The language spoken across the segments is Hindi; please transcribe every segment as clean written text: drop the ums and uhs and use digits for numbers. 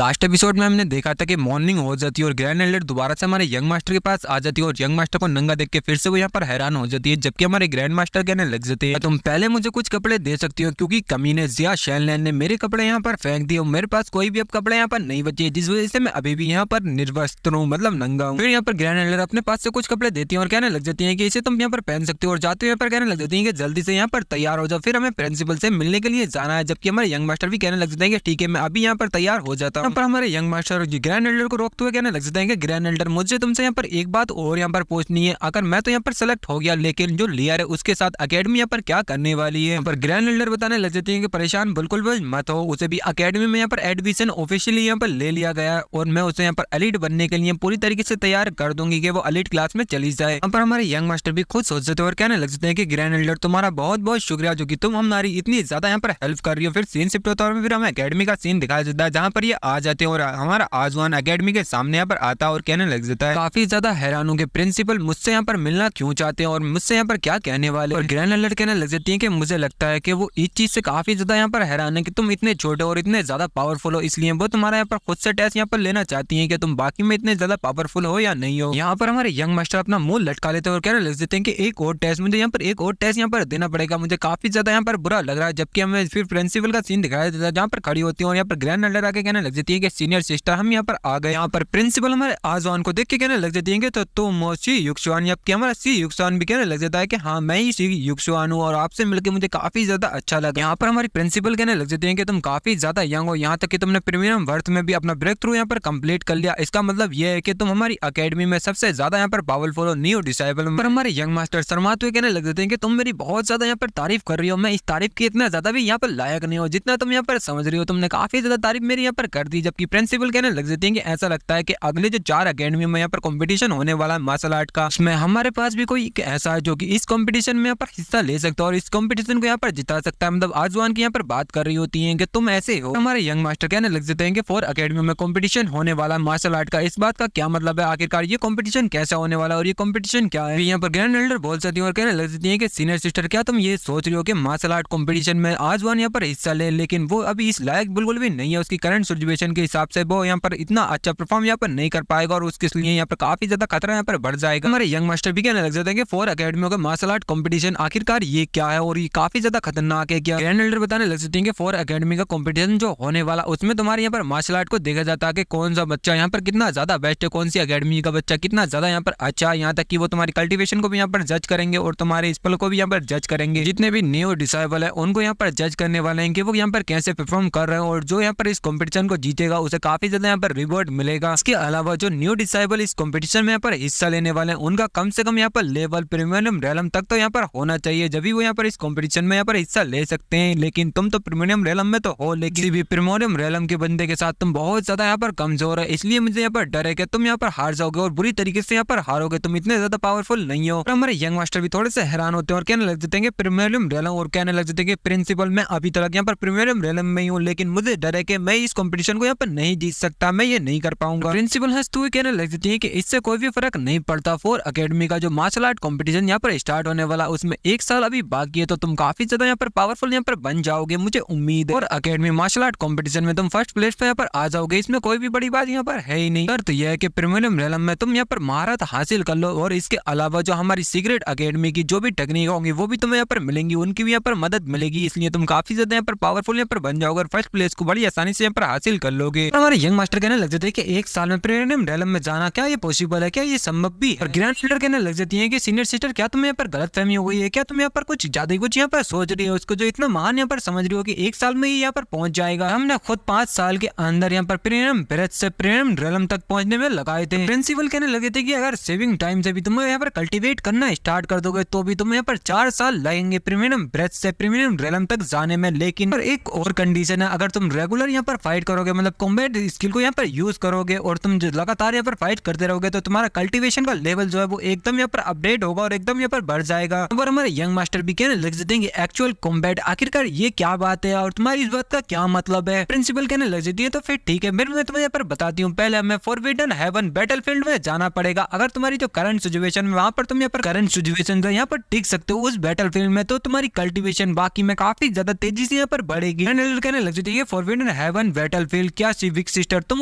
लास्ट एपिसोड में हमने देखा था कि मॉर्निंग हो जाती है और ग्रैंड एल्डर दोबारा से हमारे यंग मास्टर के पास आ जाती है और यंग मास्टर को नंगा देख के फिर से वो यहाँ पर हैरान हो जाती है, जबकि हमारे ग्रैंड मास्टर कहने लग जाते हैं तुम पहले मुझे कुछ कपड़े दे सकती हो क्योंकि कमीने जिया शैनलैंड ने मेरे कपड़े यहाँ पर फेंक दिए और मेरे पास कोई भी अब कपड़े यहाँ पर नहीं बचे, जिस वजह से मैं अभी भी यहाँ पर निर्वस्त्र हूँ, मतलब नंगा हूँ। फिर यहाँ पर ग्रैंड एल्डर अपने पास से कुछ कपड़े देती है और कहने लग जाती है कि इसे तुम यहाँ पर पहन सकते हो और जाते हुए पर कहने लग जाती है कि जल्दी से यहाँ पर तैयार हो जाओ, फिर हमें प्रिंसिपल से मिलने के लिए जाना है। जबकि हमारे यंग मास्टर भी कहने लग जाते हैं कि ठीक है मैं अभी यहाँ पर तैयार हो जाता हूँ। यहाँ पर हमारे यंग मास्टर ग्रैंड एल्डर को रोकते हुए कहने लग जाते हैं कि ग्रैंड एल्डर मुझे तुमसे यहाँ पर एक बात और यहाँ पर पूछनी है, अगर मैं तो यहाँ पर सेलेक्ट हो गया लेकिन जो लियर है उसके साथ अकेडमी यहाँ पर क्या करने वाली है। यहाँ पर ग्रैंड एल्डर बताने लग जाते हैं कि परेशान बिल्कुल भी मत हो, उसे भी अकेडमी में यहाँ पर एडमिशन ऑफिशियली यहाँ पर ले लिया गया है और मैं उसे यहाँ पर एलिट बनने के लिए पूरी तरीके से तैयार कर दूंगी कि वो एलिट क्लास में चली जाए। यहाँ पर हमारे यंग मास्टर भी खुद सोच जाते हैं और कहने लग जाते हैं कि ग्रैंड एल्डर तुम्हारा बहुत बहुत शुक्रिया जो कि तुम हमारी इतनी ज्यादा यहाँ पर हेल्प कर रही हो। फिर सीन शिफ्ट होता है और फिर हमें अकेडमी का सीन दिखाया जाता है जहाँ पर ये आ जाते हैं और हमारा आजवान अकेडमी के सामने यहाँ पर आता है और कहने लग जाता है काफी ज्यादा हैरान होंगे प्रिंसिपल मुझसे यहाँ पर मिलना क्यों चाहते हैं और मुझसे यहाँ पर क्या कहने वाले। और ग्रैंड एल्डर कहने लग जाती है कि मुझे लगता है कि वो इस चीज से काफी ज्यादा यहाँ पर हैरान है कि तुम इतने छोटे और इतने ज्यादा पावरफुल हो, इसलिए वो तुम्हारा यहाँ पर खुद से टेस्ट यहाँ पर लेना चाहती है कि तुम बाकी में इतने ज्यादा पावरफुल हो या नहीं हो। यहाँ पर हमारे यंग मास्टर अपना मुंह लटका लेते हैं और कहने लग जाते हैं कि एक और टेस्ट मुझे यहाँ पर एक और टेस्ट यहाँ पर देना पड़ेगा, मुझे काफी ज्यादा यहाँ पर बुरा लग रहा है। जबकि हमें फिर प्रिंसिपल का सीन दिखाया जाता है जहाँ पर खड़ी होती है और यहाँ पर ग्रैंड एल्डर आके कहने लग जाती है कि सीनियर सिस्टर हम यहाँ पर आ गए। यहाँ पर प्रिंसिपल हमारे आजवान को देख के कहने लग जाती है तो तुम सी युक्सवान या हमारा सी युक्सवान भी कहने लग जाता है कि हाँ मैं ही सी युक्सवान हूँ और आपसे मिलकर मुझे काफी ज्यादा अच्छा लगा। यहाँ पर हमारी प्रिंसिपल कहने लग जाती है कि तुम काफी ज्यादा यंग हो, यहाँ तक कि तुमने प्रीमियम वर्थ में भी अपना ब्रेक थ्रू यहाँ पर कंप्लीट कर लिया, इसका मतलब ये है कि तुम हमारी अकेडमी में सबसे ज्यादा यहाँ पर पावरफुल हो, न्यू डिसाइबल। पर हमारे यंग मास्टर शर्माते हुए कहने लग जाते हैं कि तुम मेरी बहुत ज्यादा यहाँ पर तारीफ कर रही हो, मैं इस तारीफ की इतना ज्यादा भी यहाँ पर लायक नहीं हो जितना तुम यहाँ पर समझ रही हो, तुमने काफी ज्यादा तारीफ मेरी यहाँ पर कर दी। जबकि प्रिंसिपल कहने लग जाती है कि ऐसा लगता है कि अगले जो 4 अकेडमी में यहाँ पर कंपटीशन होने वाला है मार्शल आर्ट का, उसमें हमारे पास भी कोई ऐसा है जो कि इस कंपटीशन में यहाँ पर हिस्सा ले सकता है और इस कंपटीशन को यहाँ पर जिता सकता है। मतलब आजवान की यहाँ पर बात कर रही होती है कि तुम ऐसे हो। हमारे यंग मास्टर कहने लग जाते हैं कि 4 अकेडमी में कंपटीशन होने वाला है मार्शल आर्ट का, इस बात का क्या मतलब है, आखिरकार ये कंपटीशन कैसा होने वाला है और ये कंपटीशन क्या है। यहाँ पर ग्रैंड एल्डर बोल सकती है और कहने लग जाती है कि सीनियर सिस्टर क्या तुम ये सोच रही हो कि मार्शल आर्ट कंपटीशन में आजवान यहाँ पर हिस्सा ले, लेकिन वो अभी इस लायक बिल्कुल भी नहीं है, उसकी करंट सिचुएशन के हिसाब से वो यहाँ पर इतना अच्छा परफॉर्म यहाँ पर नहीं कर पाएगा और उसके लिए यहाँ पर काफी ज्यादा खतरा यहाँ पर बढ़ जाएगा। हमारे यंग मास्टर भी कहने लग जाते हैं कि 4 अकेडमियों का मार्शल आर्ट कंपटीशन आखिरकार ये क्या है और ये काफी ज्यादा खतरनाक है क्या। ग्रैंड एल्डर बताने लग जाते हैं कि 4 अकेडमी का कंपटीशन जो होने वाला उसमें तुम्हारे यहाँ पर मार्शल आर्ट को देखा जाता है कि कौन सा बच्चा यहाँ पर कितना ज्यादा बेस्ट है, कौन सी अकेडमी का बच्चा कितना ज्यादा यहाँ पर अच्छा है, यहाँ तक कि वो तुम्हारी कल्टिवेशन को भी यहाँ पर जज करेंगे और तुम्हारे स्पेल को भी यहाँ पर जज करेंगे। जितने भी न्यू डिसाइबल है उनको यहाँ पर जज करने वाले हैं कि वो यहाँ पर कैसे परफॉर्म कर रहे हैं और जो यहाँ पर इस कंपटीशन को जीतेगा उसे काफी ज्यादा यहाँ पर रिवॉर्ड मिलेगा। इसके अलावा जो न्यू डिसाइबल इस कंपटीशन में यहाँ पर हिस्सा लेने वाले हैं उनका कम से कम यहाँ पर लेवल प्रीमियम रेलम तक तो यहाँ पर होना चाहिए, जब भी वो यहाँ पर इस कंपटीशन में यहाँ पर हिस्सा ले सकते हैं। लेकिन तुम तो प्रीमियम रेलम में तो हो, लेकिन भी प्रीमियम रेलम के बंदे के साथ तुम बहुत ज्यादा यहाँ पर कमजोर है, इसलिए मुझे यहाँ पर डर है कि तुम यहाँ पर हार जाओगे और बुरी तरीके से यहाँ पर हारोगे, तुम इतने ज्यादा पावरफुल नहीं हो। और हमारे यंग मास्टर भी थोड़े से हैरान होते हैं और कहने लग जाते हैं प्रीमियम रेलम और कहने लग जाते हैं प्रिंसिपल मैं अभी तक यहाँ पर प्रीमियम रेलम में ही हूँ, लेकिन मुझे डर है कि मैं इस कंपटीशन को यहाँ पर नहीं जीत सकता, मैं ये नहीं कर पाऊंगा। प्रिंसिपल हंसते हुए कहने लग जाती है कि इससे कोई भी फर्क नहीं पड़ता, 4 अकेडमी का जो मार्शल आर्ट कंपटीशन यहाँ पर स्टार्ट होने वाला उसमें 1 साल अभी बाकी है, तो तुम काफी ज्यादा यहाँ पर पावरफुल यहाँ पर बन जाओगे, मुझे उम्मीद है। और अकेडमी मार्शल आर्ट कंपटीशन में तुम फर्स्ट प्लेस पे यहाँ पर आ जाओगे, इसमें कोई भी बड़ी बात यहाँ पर है ही नहीं। शर्त यह है कि प्रीमियम रेलम में तुम यहाँ पर महारत हासिल कर लो और इसके अलावा जो हमारी सीक्रेट अकेडमी की जो भी टेक्निक होंगी वो भी तुम्हें यहाँ पर मिलेंगी, उनकी भी यहाँ पर मदद मिलेगी, इसलिए तुम काफी ज्यादा यहाँ पर पावरफुल यहाँ पर बन जाओगे और फर्स्ट प्लेस को बड़ी आसानी से यहाँ पर हासिल कर लोगे। हमारे यंग मास्टर कहने लग जाते हैं कि 1 साल में प्रीमियम रेलम में जाना क्या ये पॉसिबल है, क्या ये संभव भी है। और ग्रैंड एल्डर कहने लग जाती है कि सीनियर सिस्टर क्या तुम्हें यहाँ पर गलतफहमी हो गई है, क्या तुम यहाँ पर कुछ ज्यादा कुछ यहाँ पर सोच रही हो, उसको जो इतना महान यहाँ पर समझ रही हो कि 1 साल में ही यहाँ पर पहुंच जाएगा। हमने खुद 5 साल के अंदर यहाँ पर प्रीमियम ब्रेथ से प्रीमियम रेलम तक पहुंचने में लगाए थे। प्रिंसिपल कहने लगे थे कि अगर सेविंग टाइम से भी तुम यहाँ पर कल्टीवेट करना स्टार्ट कर दोगे तो भी तुम्हें यहाँ पर 4 साल लगेंगे प्रीमियम ब्रेथ से प्रीमियम रेलम तक जाने में। लेकिन एक और कंडीशन है, अगर तुम रेगुलर यहाँ पर फाइट करोगे, मतलब कॉम्बैट स्किल को यहाँ पर यूज करोगे और तुम लगातार यहाँ पर फाइट करते रहोगे तो तुम्हारा कल्टीवेशन का लेवल जो है वो एकदम यहाँ पर अपडेट होगा और एकदम यहाँ पर बढ़ जाएगा। और हमारे यंग मास्टर भी कहने लग जाते हैं कि एक्चुअल कॉम्बैट आखिरकार ये क्या बात है और तुम्हारी इस बात का क्या मतलब है। प्रिंसिपल कहने लग जाती है तो फिर ठीक है, मैं तुम्हें यहाँ पर बताती हूँ, पहले हमें फॉरबिडन हेवन बैटलफील्ड में जाना पड़ेगा। अगर तुम्हारी जो करंट सिचुएशन में वहां पर तुम यहाँ पर करंट सिचुएशन यहाँ पर टिक सकते हो उस बैटलफील्ड में, तो तुम्हारी कल्टीवेशन बाकी में काफी ज्यादा तेजी से यहाँ पर बढ़ेगी। कहने लग जाती है फॉरबिडन हेवन बैटलफील्ड क्या सिविक सिस्टर तुम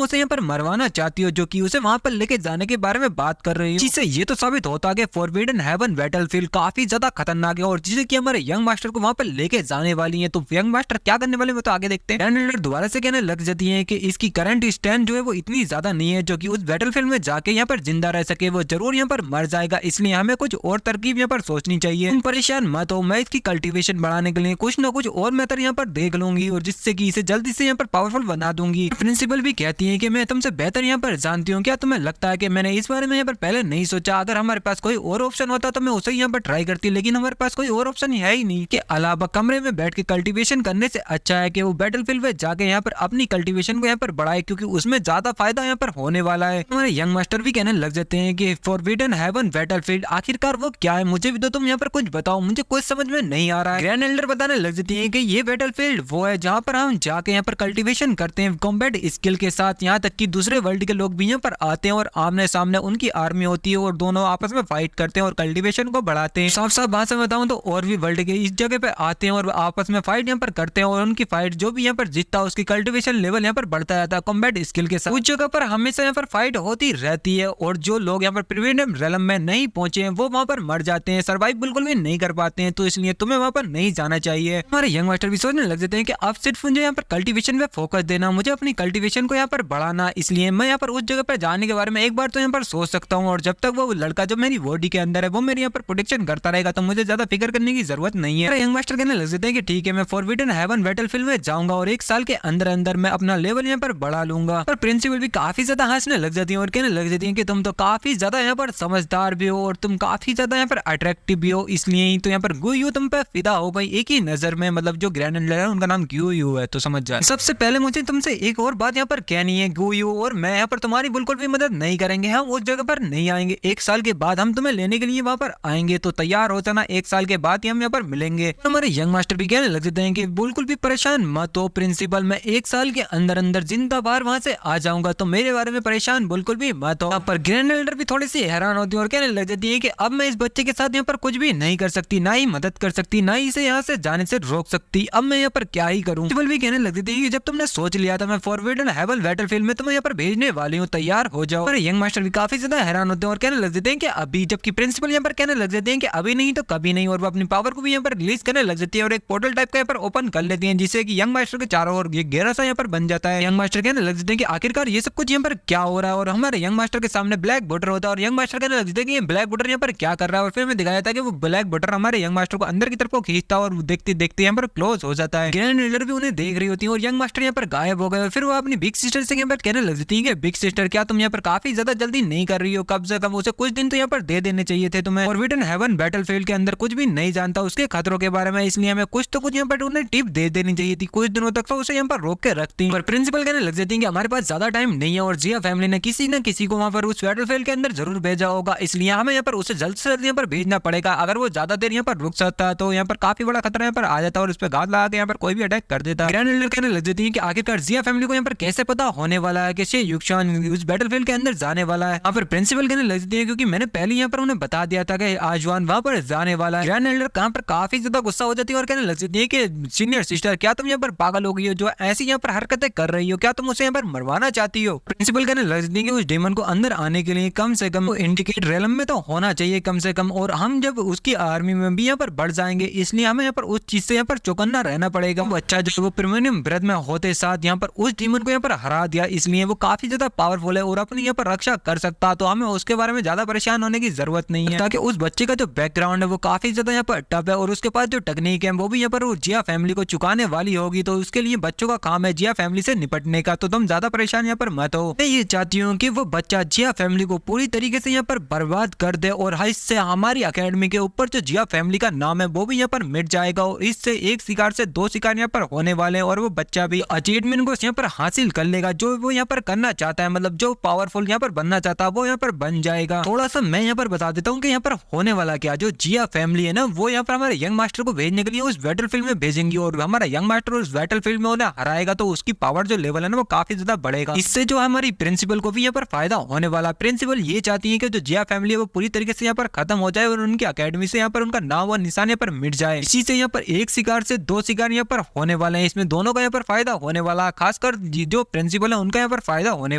उसे यहाँ पर मरवाना चाहती हो, जो कि उसे वहाँ पर लेके जाने के बारे में बात कर रही है, जिससे ये तो साबित होता है कि फॉरबिडन हेवन बैटलफील्ड काफी ज्यादा खतरनाक है और जिसे कि हमारे यंग मास्टर को वहाँ पर लेके जाने वाली है। तो यंग मास्टर क्या करने वाले हैं तो आगे देखते हैं। ग्रैंड एल्डर दोबारा से कहने लग जाती है कि इसकी करंट स्टैंड जो है वो इतनी ज्यादा नहीं है जो कि उस बैटलफील्ड में जाके यहाँ पर जिंदा रह सके, वो जरूर यहाँ पर मर जाएगा, इसलिए हमें कुछ और तरकीब यहाँ पर सोचनी चाहिए। तुम परेशान मत हो, मैं इसकी कल्टीवेशन बढ़ाने के लिए कुछ ना कुछ और मेथड यहाँ पर देख लूंगी और जिससे कि इसे जल्दी से यहाँ पर पावरफुल बना दूंगी। प्रिंसिपल भी कहती है कि मैं तुमसे बेहतर यहाँ पर जानती हूँ, क्या तुम्हें लगता है कि मैंने इस बारे में यहाँ पर पहले नहीं सोचा? अगर हमारे पास कोई और ऑप्शन होता तो मैं उसे यहाँ पर ट्राई करती, लेकिन हमारे पास कोई और ऑप्शन है ही नहीं। के अलावा कमरे में बैठ के कल्टीवेशन करने से अच्छा है कि वो बैटलफील्ड में जाके यहाँ पर अपनी कल्टीवेशन को यहाँ पर बढ़ाए, क्योंकि उसमें ज्यादा फायदा यहाँ पर होने वाला है। हमारे यंग मास्टर भी कहने लग जाते हैं कि फॉरबिडन हेवन बैटलफील्ड आखिरकार वो क्या है, मुझे भी तो तुम यहाँ पर कुछ बताओ, मुझे कुछ समझ में नहीं आ रहा है। ग्रैंड एल्डर बताने लग जाती है कि ये बैटलफील्ड वो है जहाँ पर हम जाके यहाँ पर कल्टीवेशन करते हैं कॉम्बैट स्किल के साथ, यहाँ तक कि दूसरे वर्ल्ड के लोग भी यहाँ पर आते हैं और आमने सामने उनकी आर्मी होती है और दोनों आपस में फाइट करते हैं और कल्टीवेशन को बढ़ाते हैं। साफ साफ बात से बताऊं तो और भी वर्ल्ड के इस जगह पे आते हैं और आपस में फाइट यहाँ पर करते हैं और उनकी फाइट जो भी यहाँ पर जीतता है उसकी कल्टीवेशन लेवल यहाँ पर बढ़ता जाता है कॉम्बैट स्किल के साथ। उस जगह पर हमेशा यहाँ पर फाइट होती रहती है और जो लोग यहाँ पर प्रीमियम रेलम में नहीं पहुंचे हैं वो वहाँ पर मर जाते हैं, सर्वाइव बिल्कुल भी नहीं कर पाते हैं, तो इसलिए तुम्हें वहाँ पर नहीं जाना चाहिए। हमारे यंग मास्टर भी सोचने लग जाते हैं कि अब सिर्फ मुझे यहाँ पर कल्टीवेशन पे फोकस देना, मुझे अपनी कल्टीवेशन को यहाँ पर बढ़ाना, इसलिए मैं यहाँ पर उस जगह पर जाने के बारे में एक बार तो यहाँ पर सोच सकता हूँ और जब तक वो लड़का जो मेरी बॉडी के अंदर है वो मेरी यहाँ पर प्रोटेक्शन करता रहेगा तो मुझे ज्यादा फिक्र करने की जरूरत नहीं है। यंग मास्टर कहने लग जाते हैं कि ठीक है, मैं फॉरबिडन हेवन बैटलफील्ड में जाऊंगा और एक साल के अंदर अंदर मैं अपना लेवल यहाँ पर बढ़ा लूंगा। पर प्रिंसिपल भी काफी ज्यादा हंसने लग जाती है और कहने लग जाती है कि तुम तो काफी ज्यादा यहाँ पर समझदार भी हो और तुम काफी ज्यादा यहाँ पर अट्रैक्टिव भी हो, इसलिए ही तो यहाँ पर गुयू तुम पे फिदा हो भाई एक ही नजर में, मतलब जो ग्रैंड एल्डर है उनका नाम गुयू है, तो समझ जाए। सबसे पहले मुझे तुमसे एक और बात यहाँ पर कहनी है गुयू, और मैं यहाँ पर तुम्हारी बिल्कुल भी मदद नहीं करेंगे, हम उस जगह पर नहीं आएंगे, एक साल के बाद हम तुम्हें लेने के लिए वहाँ पर आएंगे, तो तैयार हो जाना, एक साल के बाद ही हम यहाँ पर मिलेंगे। हमारे यंग मास्टर भी कहने लग जाते हैं कि बिल्कुल भी परेशान मत हो प्रिंसिपल, मैं एक साल के अंदर अंदर जिंदा बाहर वहाँ से आ जाऊंगा, तो मेरे बारे में परेशान बिल्कुल भी मत हो। पर ग्रैंड एल्डर भी थोड़ी सी हैरान होती है और कहने लग जाती है कि अब मैं इस बच्चे के साथ यहाँ पर कुछ भी नहीं कर सकती, ना ही मदद कर सकती, ना ही इसे यहाँ से जाने से रोक सकती, अब मैं यहाँ पर क्या ही करूँ। प्रिंसिपल भी कहने लग जाती है कि जब तुमने सोच लिया था मैं फॉरबिडन हेवन बैटलफील्ड में तुम्हें यहाँ पर भेजने वाली हूँ, तैयार हो जाओ। और यंग मास्टर भी काफी ज्यादा हैरान होते हैं और कहने लग जाते हैं कि अभी, जबकि प्रिंसिपल यहाँ पर कहने लग जाते हैं कि अभी नहीं तो कभी नहीं, और वो अपनी पावर को भी यहाँ पर रिलीज करने लग जाती है और एक पोर्टल टाइप का यहाँ पर ओपन कर लेती है, जिससे कि यंग मास्टर के चारों ओर ये गहरा सा यहाँ पर बन जाता है। यंग मास्टर कहने लग जाते हैं कि आखिरकार ये सब कुछ यहाँ पर क्या हो रहा है, और हमारे यंग मास्टर के सामने ब्लैक बटर होता है और यंग मास्टर कहने लग जाते हैं कि ये ब्लैक बटर यहाँ पर क्या कर रहा है, और फिर हमें दिखाया जाता है कि वो ब्लैक बटर हमारे यंग मास्टर को अंदर की तरफ को खींचता है और देखते देखते यहाँ पर क्लोज हो जाता है। ग्रैंड एल्डर भी उन्हें देख रही होती है और यंग मास्टर यहाँ पर गायब हो गए, और फिर वो अपनी बिग सिस्टर से यहाँ पर कहने लग जाती है कि बिग सिस्टर क्या तुम यहाँ पर काफी ज्यादा जल्दी नहीं कर रही हो, कम से कम उसे कुछ दिन तो यहाँ पर दे देने चाहिए थे तुम्हें। फॉरबिडन हेवन बैटलफील्ड के अंदर कुछ भी नहीं जानता उसके खतरों के बारे में, इसलिए हमें कुछ तो कुछ यहाँ पर उन्हें टिप दे देनी चाहिए थी, कुछ दिनों तक तो उसे यहाँ पर रोक के रखती। और प्रिंसिपल कहने लग जाती है कि हमारे पास ज्यादा टाइम नहीं है और जिया फैमिली ने किसी न किसी को वहाँ पर उस बैटलफील्ड के अंदर जरूर भेजा होगा, इसलिए हमें यहाँ पर उसे जल्द से जल्द यहाँ पर भेजना पड़ेगा। अगर वो ज्यादा देर यहाँ पर रुक सकता है तो यहाँ पर काफी बड़ा खतरा यहाँ पर आ जाता है और उस पर घात लगा के यहाँ पर कोई भी अटैक कर देता है। ग्रैंड एल्डर कहने लग जाती है कि आखिरकार जिया फैमिली को यहाँ पर कैसे पता होने वाला है कि शे युक्शान उस बैटलफील्ड के अंदर जाने वाला है। यहाँ पर प्रिंसिपल कहने लग जाती है क्योंकि मैंने पहले यहाँ पर उन्हें बता दिया था कि आजवान वहाँ पर जाने वाला है। ग्रैंड एल्डर कहाँ पर काफी ज्यादा गुस्सा हो जाती है और कहने लग जाती है कि सीनियर सिस्टर क्या तुम यहाँ पर पागल हो गई हो, जो ऐसी यहाँ पर हरकतें कर रही हो, क्या तुम उसे यहाँ पर मरवाना चाहती हो। प्रिंसिपल कहने लग जाती है कि उस डेमन को अंदर आने के लिए कम से कम इंडिकेट रेलम में तो होना चाहिए कम से कम, और हम जब उसकी आर्मी में भी यहाँ पर बढ़ जाएंगे, इसलिए हमें यहाँ पर उस चीज से यहाँ पर चौकन्ना रहना पड़ेगा। वो अच्छा जो वो प्रीमियम ब्रेथ में होते साथ यहाँ पर उस डीमन को यहाँ पर हरा दिया, इसलिए वो काफी ज्यादा पावरफुल है और अपनी यहाँ पर रक्षा कर सकता, तो हमें उसके बारे में ज्यादा परेशान होने की जरूरत नहीं है, ताकि उस बच्चे का जो बैकग्राउंड है वो काफी ज्यादा यहाँ पर टफ है और उसके पास जो टेक्निक है वो भी यहाँ पर वो जिया फैमिली को चुकाने वाली होगी, तो उसके लिए बच्चों का काम है जिया फैमिली से निपटने का, तो तुम ज्यादा परेशान यहाँ पर मत हो। मैं ये चाहती हूँ कि वो बच्चा जिया फैमिली को पूरी तरीके से यहाँ पर बर्बाद कर दे और इससे हमारी अकेडमी के ऊपर जो जिया फैमिली का नाम है वो भी यहाँ पर मिट जाएगा, और इससे एक शिकार से दो शिकार यहाँ पर होने वाले हैं, और वो बच्चा भी अचीवमेंट को यहाँ पर हासिल कर लेगा जो वो यहाँ पर करना चाहता है, मतलब जो पावरफुल यहाँ पर बनना चाहता है वो यहाँ पर बन जाएगा। थोड़ा सा मैं यहाँ पर बता देता हूँ कि यहाँ पर होने वाला क्या, जो जिया फैमिली है ना वो यहाँ पर हमारे यंग मास्टर को भेजने के लिए उस बैटलफील्ड में भेजेंगी, और हमारा यंग मास्टर उस बैटलफील्ड में उन्हें हराएगा तो उसकी पावर जो लेवल है ना वो काफी ज्यादा बढ़ेगा। इससे जो हमारी प्रिंसिपल को भी यहाँ पर फायदा होने वाला। प्रिंसिपल ये चाहती है कि जो जिया फैमिली है वो पूरी तरीके से यहाँ पर खत्म हो जाए और उनकी अकेडमी से यहाँ पर उनका नाम और निशान यहाँ पर मिट जाए। इसी से यहाँ पर एक शिकार से दो शिकार यहाँ पर होने वाले हैं, इसमें दोनों का यहाँ पर फायदा होने वाला। खास खासकर जो प्रिंसिपल है उनका यहाँ पर फायदा होने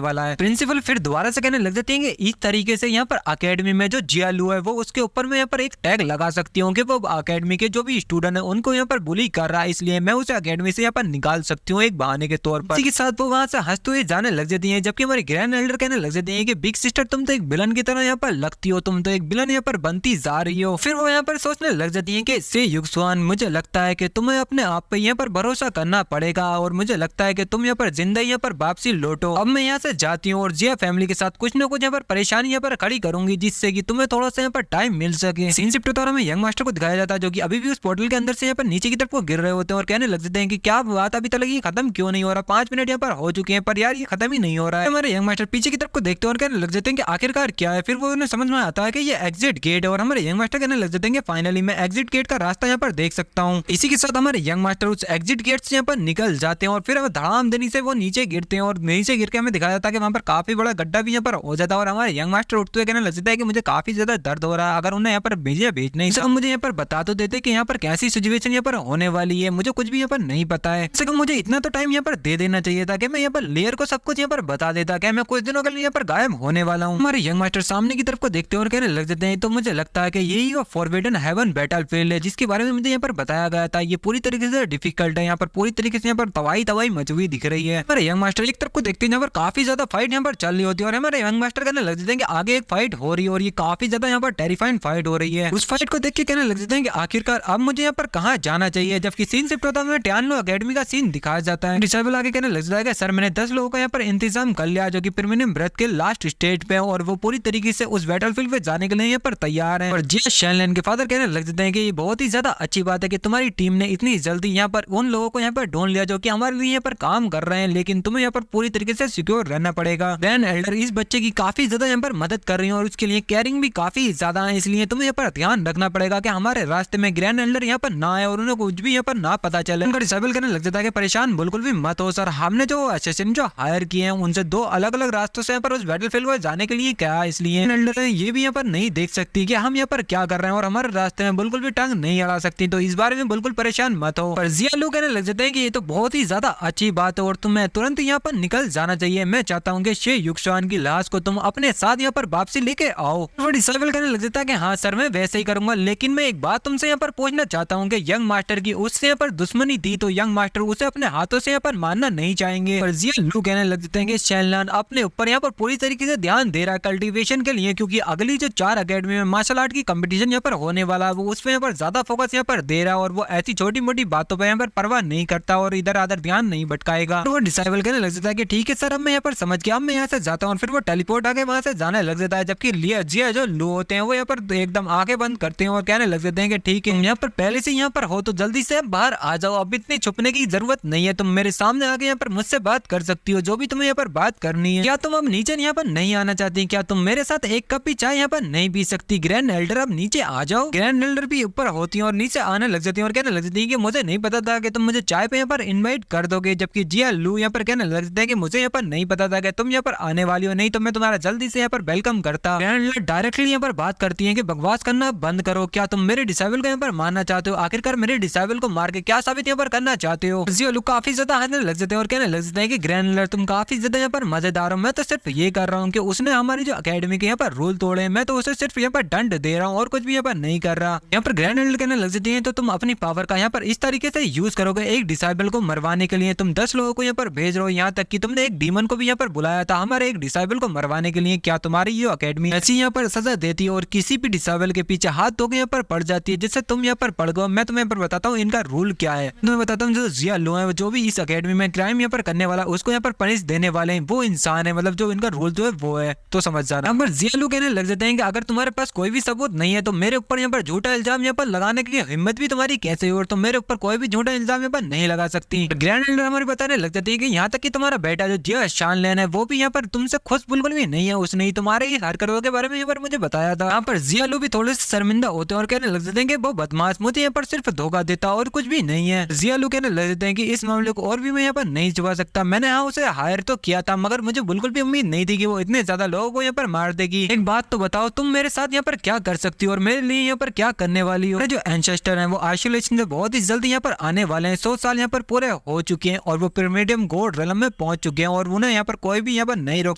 वाला है। प्रिंसिपल फिर दोबारा से कहने लग जाती है कि इस तरीके से यहाँ पर अकेडमी में जो जियालू है वो उसके ऊपर में यहाँ पर एक टैग लगा सकती हूँ कि वो अकेडमी के जो भी स्टूडेंट है उनको यहाँ पर बुली कर रहा है, इसलिए मैं उसे अकेडमी से यहाँ पर निकाल सकती हूँ एक बहाने के तौर पर। इसी के साथ वो वहाँ से हंसते हुए जाने लग जाती है, जबकि हमारी ग्रैंड एल्डर कहने लग जाती है कि बिग सिस्टर तुम तो एक विलन की तरह यहाँ पर लगती हो, तुम तो एक विलन यहाँ पर बनती जा रही हो। फिर वो यहाँ पर सोचने लग जाती है कि से युगस्वान, मुझे लगता है कि तुम्हें अपने आप पे यहाँ पर भरोसा करना पड़ेगा और मुझे लगता है कि तुम यहाँ पर जिंदा यहाँ पर वापसी लौटो। अब मैं यहाँ से जाती हूँ और जिया फैमिली के साथ कुछ न कुछ यहाँ पर परेशानी यहाँ पर खड़ी करूंगी जिससे कि तुम्हें थोड़ा सा यहाँ पर टाइम मिल सके। सीन शिफ्ट होता है, हमें यंग मास्टर को दिखाया जाता है जो कि अभी भी उस पोर्टल के अंदर से यहाँ पर नीचे की तरफ को गिर रहे होते हैं और कहने लग जाते हैं कि क्या बात अभी तक ये खत्म क्यों नहीं हो रहा, 5 मिनट यहाँ पर हो चुके हैं पर यार ये खत्म ही नहीं हो रहा है। हमारे यंग मास्टर पीछे की तरफ को देखते हैं और कहने लग जाते हैं कि आखिरकार क्या है। फिर वो उन्हें समझ में आता है कि ये एग्जिट गेट है और हमारे यंग मास्टर कहने लग जाते हैं कि फाइनली मैं एग्जिट गेट का रास्ता यहाँ पर देख सकता हूँ। इसी के साथ हमारे यंग मास्टर उस एग्जिट गेट से यहाँ पर निकल जाते हैं और फिर हमें धड़ामधनी से वो नीचे गिरते हैं और नीचे गिर के हमें दिखाया जाता है कि वहाँ पर काफी बड़ा गड्ढा भी यहाँ पर हो जाता है और हमारे यंग मास्टर उठते हुए कहने लग जाता है कि मुझे काफी ज्यादा दर्द हो रहा है, अगर उन्हें यहाँ पर भेज नहीं तो मुझे यहाँ पर बता तो देते कि यहाँ पर कैसी सिचुएशन यहाँ पर होने वाली है, मुझे कुछ भी यहाँ पर नहीं पता है। इससे मुझे इतना तो टाइम यहाँ पर दे देना चाहिए था कि मैं यहाँ पर लेयर को सब कुछ यहाँ पर बता देता कि मैं कुछ दिनों के लिए यहाँ पर गायब होने वाला हूँ। हमारे यंग मास्टर सामने की तरफ को देखते हैं और कहने लग जाते हैं तो मुझे लगता है कि यही वो फॉरबिडन हेवन बैटलफील्ड है जिसके बारे में मुझे यहाँ पर बताया गया था। ये पूरी तरीके से डिफिकल्ट है, यहाँ पर पूरी तरीके से यहाँ पर तबाही मची हुई दिख रही है। हमारे यंग मास्टर एक तरफ को देखते हैं यहाँ पर काफी ज्यादा फाइट यहाँ पर चल रही होती है और हमारे यंग मास्टर कहने लग जाते हैं कि आगे एक फाइट हो रही है और ये काफी ज्यादा यहाँ पर टेरिफाइंग फाइट हो रही है। उस फाइट को देख के कहने लग जाते हैं कि आखिरकार अब मुझे यहाँ पर कहाँ जाना चाहिए। जबकि सीन शिफ्ट होता है टियानो अकेडमी का सीन दिखाया जाता है। डिसेबल आगे कहने लग जाता है सर मैंने 10 लोगों का यहाँ पर इंतजाम कर लिया जो कि प्रीमियम ब्रेथ के लास्ट स्टेज पे और वो पूरी तरीके से उस बैटलफील्ड पे जाने के लिए यहाँ पर तैयार है। और जिया शैनलैंड के फादर कहने लग जाते हैं कि ये बहुत ही ज्यादा अच्छी बात है कि तुम्हारी टीम ने इतनी जल्दी यहाँ पर उन लोगों को यहाँ पर ढूंढ लिया जो कि हमारे लिए यहाँ पर काम कर रहे हैं, लेकिन तुम्हें यहाँ पर पूरी तरीके से सिक्योर रहना पड़ेगा। ग्रैंड एल्डर इस बच्चे की काफी ज्यादा यहाँ पर मदद कर रही है और उसके लिए केयरिंग भी काफी ज्यादा है, इसलिए तुम्हें यहाँ पर ध्यान रखना पड़ेगा कि हमारे रास्ते में ग्रैंड एल्डर यहाँ पर ना आए और उन्हें कुछ भी यहाँ पर ना पता चले। उनका डिसेबल करने लग जाता है कि परेशान बिल्कुल भी मत हो सर, हमने जो असिस्टेंट जो हायर किए हैं उनसे 2 अलग अलग रास्तों से यहाँ पर उस बैटलफील्ड को जाने के लिए क्या, इसलिए एल्डर ये भी यहाँ पर नहीं देख सकती कि हम यहाँ पर क्या कर रहे हैं और हमारे रास्ते में बिल्कुल भी टंग नहीं अड़ा सकती, तो इस बारे में बिल्कुल परेशान मत हो। पर जिया लोग कहने लग जाते हैं कि ये तो बहुत ही ज्यादा अच्छी बात है और तुम्हें तुरंत यहाँ पर निकल जाना चाहिए। मैं चाहता हूँ कि शे युगस्वान की लाश को तुम अपने साथ यहाँ पर वापसी लेके आओ। डिसेबल कहने लग जाता है कि हाँ सर मैं वैसे ही करूंगा, लेकिन मैं एक बात तुमसे यहाँ पर पूछना चाहता हूँ कि यंग मास्टर की उससे यहाँ पर दुश्मनी थी तो यंग मास्टर उसे अपने हाथों से यहाँ पर मारना नहीं चाहेंगे। पर जिया लू कहने लग जाते हैं कि शैनलैंड अपने ऊपर यहाँ पर पूरी तरीके से ध्यान दे रहा है कल्टीवेशन के लिए, क्योंकि अगली जो 4 अकेडमी में मार्शल आर्ट की कंपटीशन यहाँ पर होने वाला है वो उस पर यहाँ पर ज्यादा फोकस यहाँ पर दे रहा है और वो ऐसी छोटी मोटी बातों पर यहाँ पर परवाह नहीं करता और इधर आधर ध्यान नहीं भटकाएगा। तो वो डिसेबल कहने लग जाता है कि ठीक है सर अब मैं यहाँ पर समझ गया, अब मैं यहाँ से जाता हूँ। फिर वो टेलीपोर्ट आके वहां से जाने लग जाता है, जबकि जिया जो लू होते हैं वो यहाँ पर एकदम आंखें बंद करते हैं और कहने लग जाते हैं कि ठीक है यहाँ पर पहले से यहाँ पर हो तो जल्दी से बाहर आ जाओ, अब इतनी छुपने की जरूरत नहीं है, तुम मेरे सामने आके यहाँ पर मुझसे बात कर सकती हो, जो भी तुम्हें यहाँ पर बात करनी है। क्या तुम अब नीचे यहाँ पर नहीं आना चाहती? क्या तुम मेरे साथ एक कप भी चाय यहाँ पर नहीं पी सकती? ग्रैंड एल्डर अब नीचे आ जाओ। ग्रैंड एल्डर भी ऊपर होती है और नीचे आने लग जाती है और कहने लग जाती है कि मुझे नहीं पता था कि तुम मुझे चाय पे यहाँ पर इनवाइट कर दोगे, जबकि जिया लू यहाँ पर कहने लग जाते हैं कि मुझे यहाँ पर नहीं पता था कि तुम यहाँ पर आने वाली हो, नहीं तो मैं तुम्हारा जल्दी से यहाँ पर वेलकम करता। ग्रैंड एल्डर डायरेक्टली यहाँ पर बात करती है कि बकवास करना बंद करो, क्या तुम मेरे डिसेबल को यहाँ पर मारना चाहते हो? आखिरकार मेरे डिसेबल को मार के क्या साबित यहाँ पर करना चाहते हो? जिया लू काफी ज्यादा हंसने लग जाते हैं और कहने लग जाते हैं कि ग्रैंड एल्डर तुम काफी ज्यादा यहाँ पर मजेदार हो, मैं तो सिर्फ ये कर रहा हूँ कि उसने हमारी जो अकेडमी के यहाँ पर रूल तोड़े, मैं तो उसे सिर्फ यहाँ पर दंड दे रहा हूँ और कुछ भी यहाँ पर नहीं कर रहा। यहाँ पर ग्रैंड एल्डर कहने लग जाती है तो तुम अपनी पावर का यहाँ पर इस तरीके से यूज करोगे, एक डिसेबल को मरवाने के लिए तुम 10 लोगों को यहाँ पर भेज रहे हो, यहाँ तक कि तुमने एक डीमन को भी यहाँ पर बुलाया था हमारे एक डिसेबल को मरवाने के लिए। क्या तुम्हारी ये अकेडमी ऐसी यहाँ पर सजा देती है और किसी भी डिसेबल के पीछे हाथ धो के यहाँ पर पड़ जाती है जिससे तुम यहाँ पर पड़ गो? मैं तुम्हें पर बताता हूँ इनका रूल क्या है, तुम्हें बताता हूँ। जो जिया लो है जो भी इस अकेडमी में क्राइम यहाँ पर करने वाला उसको यहाँ पर पनिश देने वाले हैं वो इंसान है, मतलब जो इनका रूल जो है वो है, तो समझ जाना। यहाँ पर जिया लो कहने लग जाते हैं कि अगर तुम्हारे पास कोई भी सबूत नहीं है तो मेरे ऊपर यहाँ पर झूठा इल्जाम यहाँ पर लगाने की हिम्मत भी तुम्हारी कैसे हो, और तुम मेरे ऊपर कोई भी झूठा इल्जाम यहाँ पर नहीं लगा सकती। ग्रैंड एल्डर हमारे बताने लग जाती है कि यहाँ तक कि तुम्हारा बेटा जो जिया शैनलैंड है वो भी यहाँ पर तुमसे खुश बिल्कुल भी नहीं है, उसने ही तुम्हारे ही हरकतों के बारे में यहाँ पर मुझे बताया था। यहाँ पर जिया लो भी थोड़े से शर्मिंदा होते हैं और कहने लग जाते हैं कि वो बदमाश मुझे यहाँ पर सिर्फ धोखा देता और कुछ भी नहीं है। जिया लो कहने लग जाते हैं कि इस मामले को और भी मैं यहाँ पर नहीं छुपा सकता, मैंने यहाँ उसे हायर तो किया था मगर मुझे बिल्कुल भी उम्मीद नहीं थी कि वो इतने ज्यादा लोगों को यहाँ पर मार देगी। एक बात तो बताओ तुम मेरे साथ यहाँ पर क्या कर सकती हो और मेरे लिए यहाँ पर क्या करने वाली हो? जो एंसेस्टर हैं वो आइसोलेशन से बहुत ही जल्दी यहाँ पर आने वाले हैं, 100 साल यहाँ पर पूरे हो चुके हैं और वो प्रीमियम गोल्ड रेलम में पहुंच चुके हैं और उन्हें यहाँ पर कोई भी यहाँ पर नहीं रोक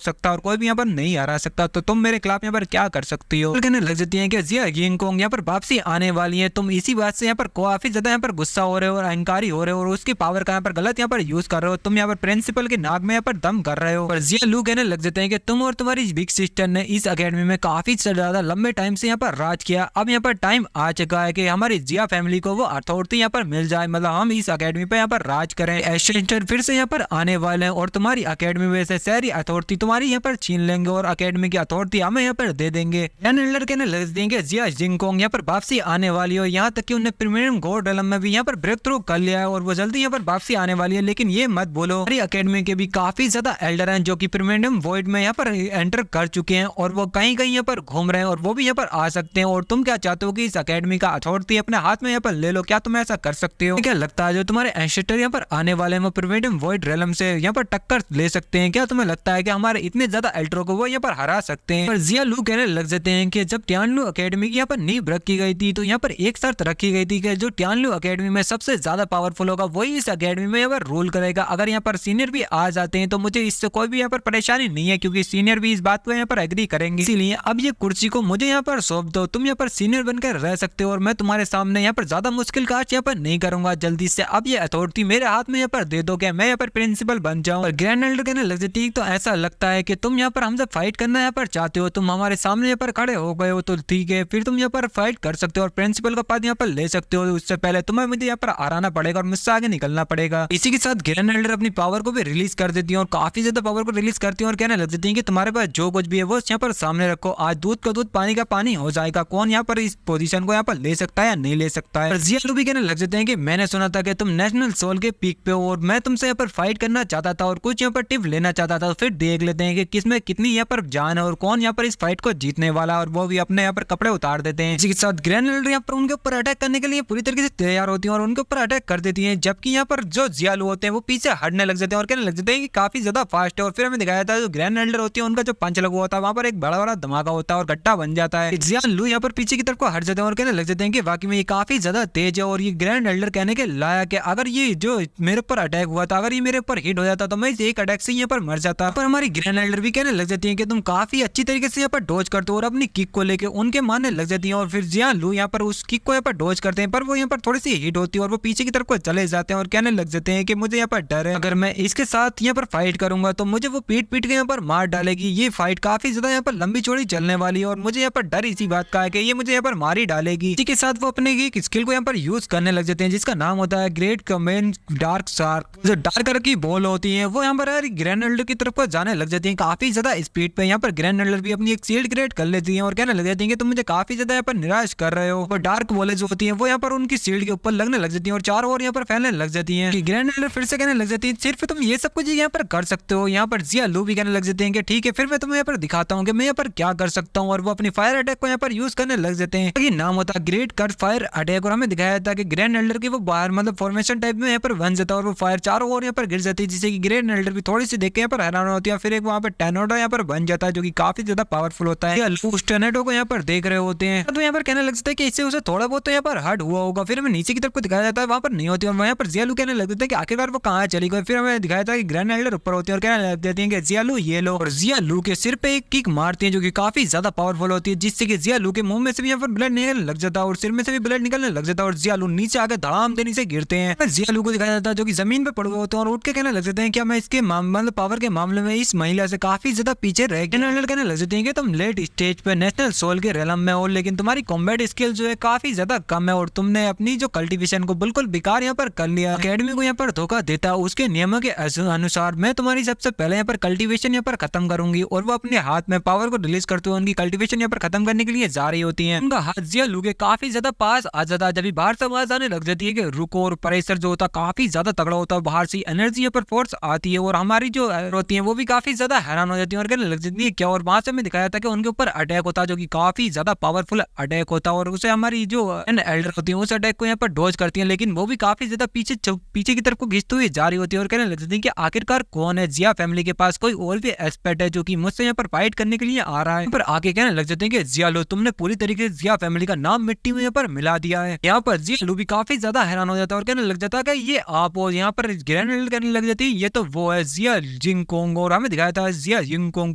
सकता और कोई भी यहाँ पर नहीं हरा सकता। तो तुम मेरे खिलाफ यहाँ पर क्या कर सकती हो? कहने लग जाती है कि जिया यिंगकोंग यहाँ पर वापसी आने वाली है। तुम इसी बात से यहाँ पर काफी ज्यादा यहाँ पर गुस्सा हो रहे हो और अहंकारी हो रहे हो और उसकी पावर का यहाँ पर गलत यहाँ पर यूज कर रहे हो। तुम यहाँ पर प्रिंसिपल के नाक में यहाँ पर दम कर रहे हो। और जिया लू कहने लग जाते हैं कि तुम और तुम्हारी बिग सिस्टर ने इस अकेडमी में काफी ज्यादा लंबे टाइम से यहाँ पर राज किया। अब यहाँ पर टाइम आ चुका है कि हमारी जिया फैमिली को वो अथॉरिटी यहाँ पर मिल जाए, मतलब हम इस अकेडमी पे यहाँ पर राज करें। एशियन फिर से यहाँ पर आने वाले हैं और तुम्हारी अकेडमी में से सारी अथॉरिटी तुम्हारी यहाँ पर छीन लेंगे और अकेडमी की अथॉरिटी हमें यहाँ पर दे देंगे। एल्डर कहने लग देंगे जिया यिंगकोंग यहाँ पर वापसी आने वाली हो, यहाँ तक कि उन्हें प्रीमियम गोल्ड रेलम में भी यहाँ पर ब्रेक थ्रू कर लिया है और वो जल्दी यहाँ पर वापसी आने वाली है। लेकिन ये मत बोलो, हमारी अकेडमी के भी काफी ज्यादा एल्डर हैं जो कि प्रीमियम वॉइड में यहाँ पर एंटर कर चुके हैं और वो कहीं कहीं यहाँ पर घूम रहे हैं और वो भी यहाँ पर आ सकते हैं। और तुम क्या चाहते हो कि इस अकेडमी का अथॉरिटी अपने हाथ में यहाँ पर ले लो? क्या तुम ऐसा कर सकते हो? क्या लगता है जो तुम्हारे एंसेस्टर यहाँ पर आने वाले हैं वो प्रीमियम वॉइड रेलम से यहाँ पर टक्कर ले सकते हैं? क्या तुम्हें लगता है कि हमारे इतने ज्यादा एल्डरों को वो यहाँ पर हरा सकते हैं? पर जिया लू कहने लग जाते हैं कि जब टियानलू अकेडमी की यहाँ पर नींव रखी गई थी तो यहाँ पर एक शर्त रखी गई थी कि जो टियानलू अकेडमी में सबसे ज्यादा पावरफुल होगा वही इस अकेडमी में यहाँ पर रूल करेगा। अगर यहाँ पर सीनियर भी आ जाते हैं तो मुझे इससे कोई भी यहाँ पर परेशानी नहीं है क्योंकि सीनियर भी इस बात को यहाँ पर एग्री करेंगे। इसीलिए अब ये कुर्सी को मुझे यहाँ पर सौंप दो, तुम यहाँ पर सीनियर बनकर रह सकते हो और मैं तुम्हारे सामने यहाँ पर ज्यादा मुश्किल काज यहाँ पर नहीं करूंगा। जल्दी से अब ये अथॉरिटी मेरे हाथ में यहाँ पर दे दो, क्या मैं यहाँ पर प्रिंसिपल बन जाऊँ? और ग्रैंड एल्डर कहने लग जाती है तो ऐसा लगता है कि तुम यहाँ पर हमसे फाइट करना यहाँ पर चाहते हो, तुम हमारे सामने यहाँ पर खड़े हो गए हो तो ठीक है, फिर तुम यहाँ पर फाइट कर सकते हो और प्रिंसिपल का पद यहाँ पर ले सकते हो। उससे पहले तुम्हें मुझे यहाँ पर हराना पड़ेगा और मुझसे आगे निकलना पड़ेगा। इसी के साथ ग्रैंड एल्डर अपनी पावर को भी रिलीज कर देती है और काफी ज्यादा पावर को रिलीज करती है और कहने लग जाती है कि तुम्हारे पास जो कुछ भी है वो यहाँ पर सामने रखो, आज दूध का दूध पानी का पानी हो जाएगा। कौन यहाँ पर इस पोजीशन को यहाँ पर ले सकता है या नहीं ले सकता है? जिया लू भी कहने लग जाते हैं कि मैंने सुना था कि तुम नेशनल सोल के पीक पे हो और मैं तुमसे यहाँ पर फाइट करना चाहता था और कुछ यहाँ पर टिप लेना चाहता था, फिर देख लेते हैं कि किसमें कितनी यहाँ पर जान है और कौन यहाँ पर इस फाइट को जीतने वाला। और वो भी अपने यहाँ पर कपड़े उतार देते हैं। इसी के साथ ग्रैंड एल्डर यहाँ पर उनके ऊपर अटैक करने के लिए पूरी तरीके से तैयार होती है और उनके ऊपर अटैक कर देती है, जबकि यहाँ पर जो जिया लू होते हैं वो पीछे हटने लग जाते हैं और कहने लग जाते हैं कि काफी ज्यादा फास्ट है। और फिर हमें दिखाया जाता है जो ग्रैंड एल्डर होती है उनका जो पंच लगा होता है वहाँ पर एक बड़ा बड़ा धमाका होता है और गट्टा बन जाता है। जिया लू यहाँ पर पीछे की तरफ को हट जाते हैं और कहने लग जाते हैं कि वाकई में ये काफी ज्यादा तेज है और ये ग्रैंड एल्डर कहने के लायक है। अगर ये जो मेरे ऊपर अटैक हुआ था अगर ये मेरे ऊपर हिट हो जाता तो मैं इस एक अटैक से यहाँ पर मर जाता। पर हमारी ग्रैंड एल्डर भी कहने लग जाती है कि तुम काफी अच्छी तरीके से यहाँ पर डोज करते हो और अपनी किक को लेकर उनके मारने लग जाती है। और फिर जिया लू यहाँ पर उस किक को यहाँ पर डोज करते हैं पर वो यहाँ पर थोड़ी सी हिट होती है और वो पीछे की तरफ को चले जाते हैं और कहने लग जाते हैं कि मुझे यहाँ पर डर है, अगर मैं इसके साथ यहाँ पर फाइट करूंगा तो मुझे वो पीट पीट के यहाँ पर मार डालेगी। ये फाइट काफी ज्यादा यहाँ पर लंबी चौड़ी चलने वाली है और मुझे यहाँ पर डर इसी बात का है कि ये मुझे यहाँ पर मार ही डालेगी। इसी के साथ वो अपने एक स्किल को यहाँ पर यूज करने लग जाते हैं जिसका नाम होता है ग्रेट कमेंट डार्क शार्क। जो डार्क कलर की बॉल होती है वो यहाँ पर ग्रैंड एल्डर की तरफ को जाने लग जाती है काफी ज्यादा स्पीड पे। यहाँ पर ग्रैंड एल्डर भी अपनी एक शील्ड क्रिएट कर लेती है और कहने लग जाती है कि तुम मुझे काफी ज्यादा यहाँ पर निराश कर रहे हो। और डार्क बॉलें जो होती है वो यहाँ पर उनकी शील्ड के ऊपर लगने लग जाती है और चारों ओर यहाँ पर फैलने लग जाती है। ग्रैंड एल्डर फिर से कहने लग जाती है सिर्फ तुम ये सब कुछ यहाँ पर कर सकते हो। यहाँ पर जिया लू भी कहने लग जाते हैं कि ठीक है फिर मैं तुम्हें यहाँ पर दिखाता हूँ कि मैं यहाँ पर क्या कर सकता हूँ। और वो अपनी फायर अटैक को यहाँ पर यूज करने लग जाते हैं। ये नाम होता है ग्रेट कट फायर अटैक और हमें दिखाया जाता है कि ग्रैंड एल्डर की वो बाहर मतलब फॉर्मेशन टाइप में यहाँ पर बन जाता है और वो फायर चारों ओर यहाँ पर गिर जाती है जिससे कि ग्रैंड एल्डर भी थोड़ी सी देख के यहाँ पर हैरान होती है। फिर एक वहाँ पर टर्नेडो यहाँ पर बन जाता है जो कि काफी ज्यादा पावरफुल होता है। उस टर्नेडो को यहाँ पर देख रहे होते हैं तो यहाँ पर कहने लगता है कि इससे उसे थोड़ा बहुत तो यहाँ पर हर्ट हुआ होगा। फिर हमें नीचे की तरफ को दिखाया जाता है वहाँ पर नहीं होती और वहाँ पर जिया लू कहने लग जाता है कि आखिरकार वो कहाँ चली गई। फिर हमें दिखाया जाता है कि ग्रैंड एल्डर ऊपर होती है और कहने लग जाती है कि जिया लू ये लो, और जिया लू के सिर पे एक किक मारती है जो कि काफी ज्यादा पावरफुल होती है जिससे कि जिया लू के मुंह में से भी यहाँ पर ब्लड निकलने लग जाता है और सिर में से भी ब्लड निकलने लग जाता है और जिया लू नीचे आकर धड़ाम देने से गिरते हैं। जिया लू को दिखाया जाता है जो कि जमीन पे पड़े हुए होते हैं और उठ के कहने लग जाते हैं क्या मैं इसके मतलब पावर के मामले में इस महिला से काफी ज्यादा पीछे रह गए। कहने लग जाते हैं कि तुम लेट स्टेज पे नेशनल सोल के रेलम में हो लेकिन तुम्हारी कॉम्बैट स्किल जो है काफी ज्यादा कम है और तुमने अपनी जो कल्टीवेशन को बिल्कुल बेकार यहाँ पर कर लिया। अकेडमी को यहाँ पर धोखा देता है उसके नियमों के अनुसार मैं तुम्हारी सबसे पहले यहाँ पर कल्टीवेशन यहाँ पर खत्म करूंगी। और वो अपने हाथ में पावर को रिलीज करते हुए उनकी कल्टीवेशन यहाँ पर खत्म करने के लिए जा रही होती है। उनका हाथ जिया लू के काफी ज्यादा पास आ जाता है जब बाहर से आवाज आने लग जाती है कि रुको, और प्रेशर जो होता है काफी ज्यादा तगड़ा होता है, बाहर से एनर्जी यहाँ पर फोर्स आती है और हमारी जो होती है वो भी काफी ज्यादा हैरान हो जाती है और कहने लग जाती है क्या। और वहां से हमें दिखाया था कि उनके ऊपर अटैक होता है जो कि काफी ज्यादा पावरफुल अटैक होता है और उसे हमारी जो एल्डर होती है उस अटैक को यहाँ पर डोज करती है लेकिन वो भी काफी ज्यादा पीछे की तरफ को घिसते हुए जा रही होती है और कहने लग जाती है कि आखिरकार कौन है। जिया फैमिली के पास कोई और भी एस्पेक्ट है जो कि मुझसे यहाँ पर फाइट करने के लिए आ रहा है। पर आगे कहने लग जाते हैं कि जिया लो तुमने पूरी तरीके से जिया फैमिली का नाम मिट्टी में यहाँ पर मिला दिया है। यहाँ पर जिया लो भी काफी ज्यादा हैरान हो जाता है और कहने लग जाता है कि ये आप हो। यहाँ पर ग्रैंड एल्डर कहने लग जाती है ये तो वो है जिया जिंगकोंग, और हमें दिखाया था जिया जिंगकोंग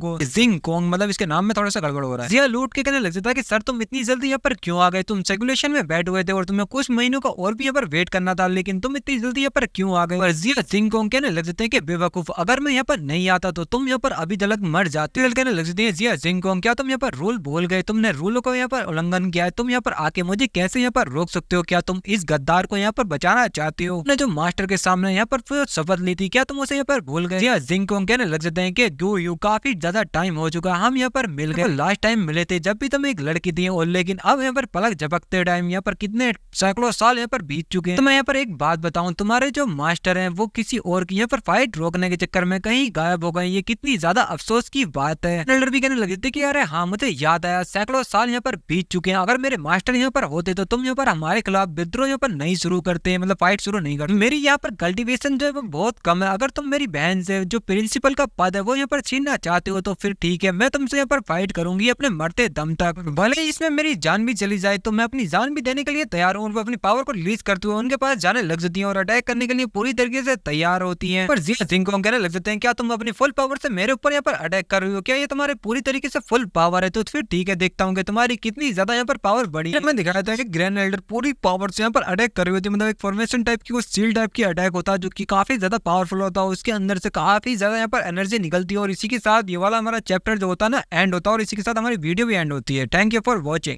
को जिंगकोंग, मतलब इसके नाम में थोड़ा सा गड़बड़ हो रहा है। जिया लूट के कहने लग जाता है कि सर तुम इतनी जल्दी यहाँ पर क्यों आ गए, तुम सेगुलेशन में बैठ हुए थे और तुम्हें कुछ महीनों का और भी यहाँ पर वेट करना था, लेकिन तुम इतनी जल्दी यहाँ पर क्यों आ गए। और जिया जिंगकोंग कहने लग जाते हैं कि बेवकूफ, अगर मैं यहाँ पर नहीं आता तो तुम यहाँ पर अभी तक मर जाते। कहने लग जाती है जिया जिंगकोंग क्या तुम यहाँ पर रूल भूल गए, तुमने रूलों को यहाँ पर उल्लंघन किया है, तुम यहाँ पर आके मुझे कैसे यहाँ पर रोक सकते हो, क्या तुम इस गद्दार को यहाँ पर बचाना चाहते हो, जो मास्टर के सामने यहाँ पर शपथ ली थी, क्या तुम उसे यहाँ पर भूल गए। जिया जिंगकोंग कहने लग जाते हैं कि यू काफी ज्यादा टाइम हो चुका, हम यहाँ पर मिल गए, लास्ट टाइम मिले थे जब भी तुम एक लड़की थी, और लेकिन अब यहाँ पर पलक झपकते टाइम यहाँ पर कितने सैकड़ों साल यहाँ पर बीत चुके हैं। तो मैं यहाँ पर एक बात बताऊं, तुम्हारे जो मास्टर हैं वो किसी और की यहाँ पर फाइट रोकने के चक्कर में कहीं गायब हो गए, ये कितनी ज्यादा अफसोस की बात है। एल्डर भी कहने लगे थे कि अरे हाँ मुझे याद आया, सैकड़ों साल यहाँ पर बीत चुके हैं, अगर मेरे मास्टर यहाँ पर होते तो तुम यहाँ पर हमारे खिलाफ विद्रोह यहाँ पर नहीं शुरू करते, मतलब फाइट शुरू नहीं करते। मेरी यहाँ पर कल्टीवेशन जो है वो बहुत कम है, अगर तुम मेरी बहन से जो प्रिंसिपल का पद है वो यहाँ पर छीनना चाहते हो तो फिर ठीक है, मैं तुमसे यहाँ पर फाइट करूंगी अपने मरते दम तक, भले इसमें मेरी जान भी चली जाए तो मैं अपनी जान भी देने के लिए तैयार हूँ। वो अपनी पावर को रिलीज करते हुए उनके पास जाने लग जाती है और अटैक करने के लिए पूरी तरीके से तैयार होती है। पर जिया जिंगकोंग कहने लग जाते हैं क्या तुम अपनी फुल पावर से मेरे ऊपर यहाँ पर अटैक कर रही हो, क्या ये तुम्हारे पूरी तरीके से फुल पावर है, तो फिर ठीक है देखता हूँ कि तुम्हारी कितनी ज्यादा यहाँ पर पावर बढ़ी है। मैं दिखाया था कि ग्रैंड एल्डर पूरी पावर से यहाँ पर अटैक कर रही होती है, मतलब एक फॉर्मेशन टाइप की वो स्टील टाइप की अटैक होता है जो कि काफी ज्यादा पावरफुल होता है, उसके अंदर से काफी ज्यादा यहाँ पर एनर्जी निकलती है। और इसी के साथ ये वाला हमारा चैप्टर जो होता है ना एंड होता है, और इसी के साथ हमारी वीडियो भी एंड होती है। Thank you for watching.